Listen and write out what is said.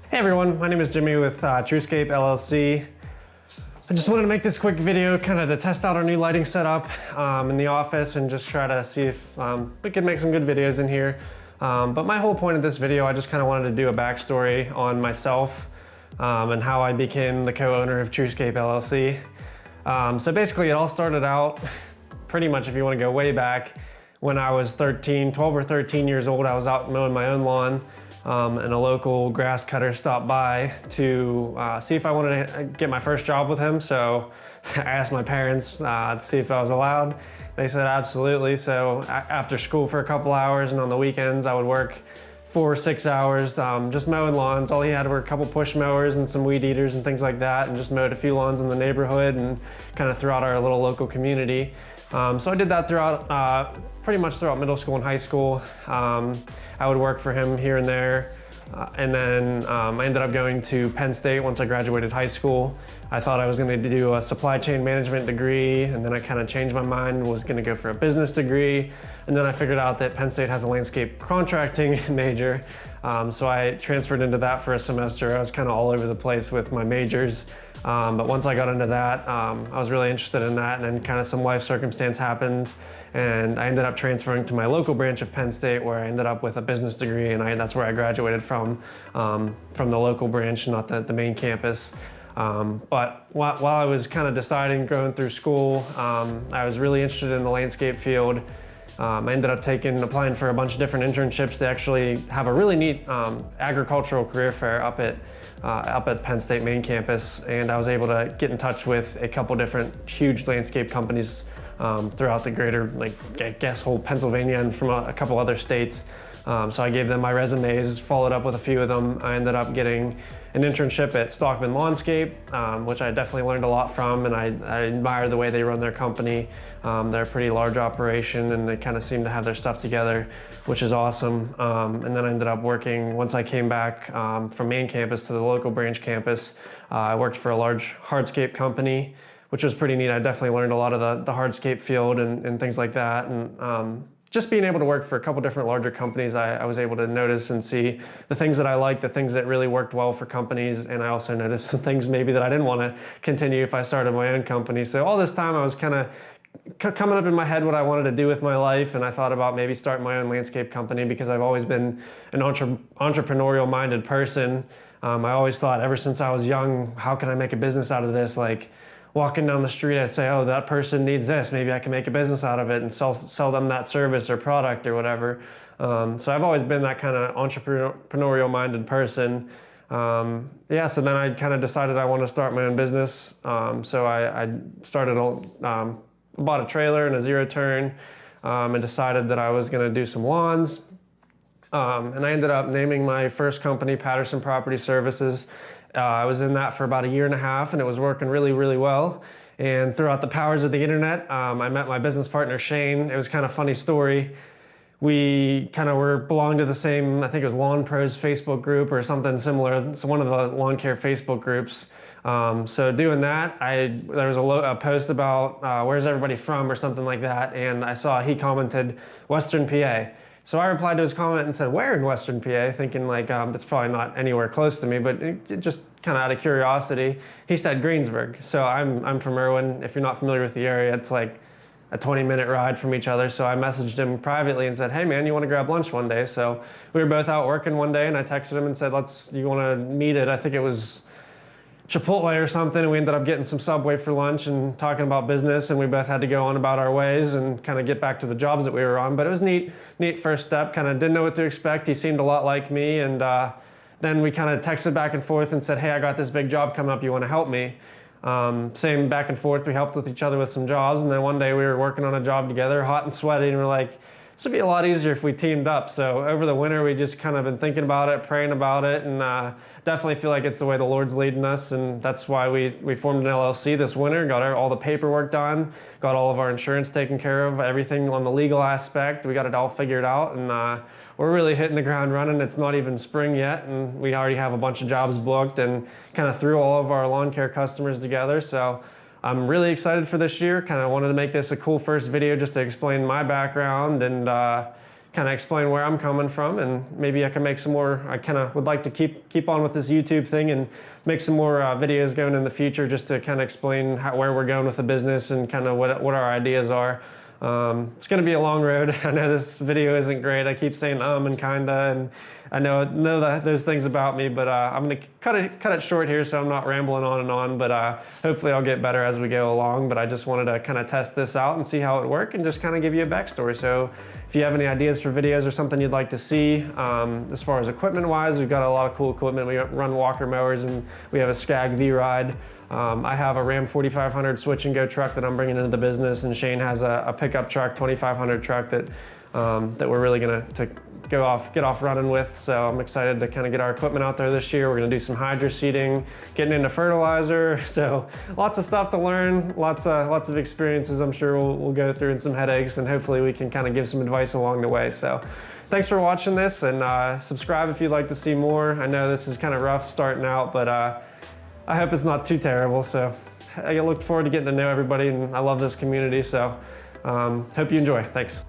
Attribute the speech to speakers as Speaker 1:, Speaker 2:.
Speaker 1: Hey everyone, my name is Jimmy with TrueScape LLC. I just wanted to make this quick video kind of to test out our new lighting setup in the office and just try to see if we could make some good videos in here. But my whole point of this video, I just kind of wanted to do a backstory on myself and how I became the co-owner of TrueScape LLC. So basically it all started out pretty much, if you want to go way back, when I was 12 or 13 years old. I was out mowing my own lawn. And a local grass cutter stopped by to see if I wanted to get my first job with him. So I asked my parents to see if I was allowed. They said absolutely. So after school for a couple hours and on the weekends I would work 4 or 6 hours just mowing lawns. All he had were a couple push mowers and some weed eaters and things like that, and just mowed a few lawns in the neighborhood and kind of throughout our little local community. So I did that throughout, pretty much throughout middle school and high school. I would work for him here and there. And then I ended up going to Penn State once I graduated high school. I thought I was going to do a supply chain management degree, and then I kind of changed my mind and was going to go for a business degree. And then I figured out that Penn State has a landscape contracting major. So I transferred into that for a semester. I was kind of all over the place with my majors. But once I got into that, I was really interested in that, and then kind of some life circumstance happened, and I ended up transferring to my local branch of Penn State, where I ended up with a business degree, and that's where I graduated from the local branch, not the main campus. But while I was kind of deciding, going through school, I was really interested in the landscape field. I ended up applying for a bunch of different internships. They actually have a really neat agricultural career fair up at Penn State main campus, and I was able to get in touch with a couple different huge landscape companies throughout the greater, whole Pennsylvania and from a couple other states. So I gave them my resumes, followed up with a few of them. I ended up getting an internship at Stockman Lawnscape, which I definitely learned a lot from, and I admire the way they run their company. They're a pretty large operation, and they kind of seem to have their stuff together, which is awesome. And then I ended up working, once I came back from main campus to the local branch campus, I worked for a large hardscape company, which was pretty neat. I definitely learned a lot of the hardscape field and things like that. And just being able to work for a couple different larger companies, I was able to notice and see the things that I liked, the things that really worked well for companies, and I also noticed some things maybe that I didn't want to continue if I started my own company. So all this time I was kind of coming up in my head what I wanted to do with my life, and I thought about maybe starting my own landscape company because I've always been an entrepreneurial minded person. I always thought ever since I was young, how can I make a business out of this? Like, walking down the street, I'd say, oh, that person needs this. Maybe I can make a business out of it and sell them that service or product or whatever. So I've always been that kind of entrepreneurial minded person. So then I kind of decided I want to start my own business. So I bought a trailer and a zero turn and decided that I was going to do some lawns. And I ended up naming my first company Patterson Property Services. I was in that for about 1.5 years, and it was working really, really well. And throughout the powers of the internet, I met my business partner, Shane. It was kind of a funny story. We kind of belonged to the same, I think it was Lawn Pros Facebook group or something similar. It's one of the lawn care Facebook groups. So doing that, there was a post about where's everybody from or something like that. And I saw he commented Western PA. So I replied to his comment and said, where in Western PA? Thinking it's probably not anywhere close to me, but just kind of out of curiosity. He said Greensburg. So I'm from Irwin. If you're not familiar with the area, it's like a 20-minute ride from each other. So I messaged him privately and said, hey man, you want to grab lunch one day? So we were both out working one day, and I texted him and said, you want to meet at, I think it was Chipotle or something, and we ended up getting some Subway for lunch and talking about business, and we both had to go on about our ways and kind of get back to the jobs that we were on. But it was neat first step. Kind of didn't know what to expect. He seemed a lot like me, and then we kind of texted back and forth and said, hey, I got this big job coming up, you want to help me? Same back and forth, we helped with each other with some jobs, and then one day we were working on a job together, hot and sweaty, and we're like, this would be a lot easier if we teamed up. So over the winter, we just kind of been thinking about it, praying about it, and definitely feel like it's the way the Lord's leading us. And that's why we formed an LLC this winter, got all the paperwork done, got all of our insurance taken care of, everything on the legal aspect. We got it all figured out, and we're really hitting the ground running. It's not even spring yet, and we already have a bunch of jobs booked and kind of threw all of our lawn care customers together. So I'm really excited for this year. Kind of wanted to make this a cool first video just to explain my background and kind of explain where I'm coming from, and maybe I can make some more. I kind of would like to keep on with this YouTube thing and make some more videos going in the future, just to kind of explain where we're going with the business and kind of what our ideas are. It's going to be a long road. I know this video isn't great. I keep saying and kinda, and I know that those things about me, but I'm going to cut it short here so I'm not rambling on and on, but hopefully I'll get better as we go along. But I just wanted to kind of test this out and see how it worked and just kind of give you a backstory. So if you have any ideas for videos or something you'd like to see, as far as equipment wise, we've got a lot of cool equipment. We run walker mowers, and we have a Skag V-Ride. I have a Ram 4500 switch and go truck that I'm bringing into the business, and Shane has a pickup truck, 2500 truck that we're really gonna get off running with. So I'm excited to kind of get our equipment out there this year. We're gonna do some hydro seeding, getting into fertilizer. So lots of stuff to learn, lots of experiences I'm sure we'll go through, and some headaches, and hopefully we can kind of give some advice along the way. So thanks for watching this, and subscribe if you'd like to see more. I know this is kind of rough starting out, but I hope it's not too terrible. So I look forward to getting to know everybody, and I love this community. So hope you enjoy. Thanks.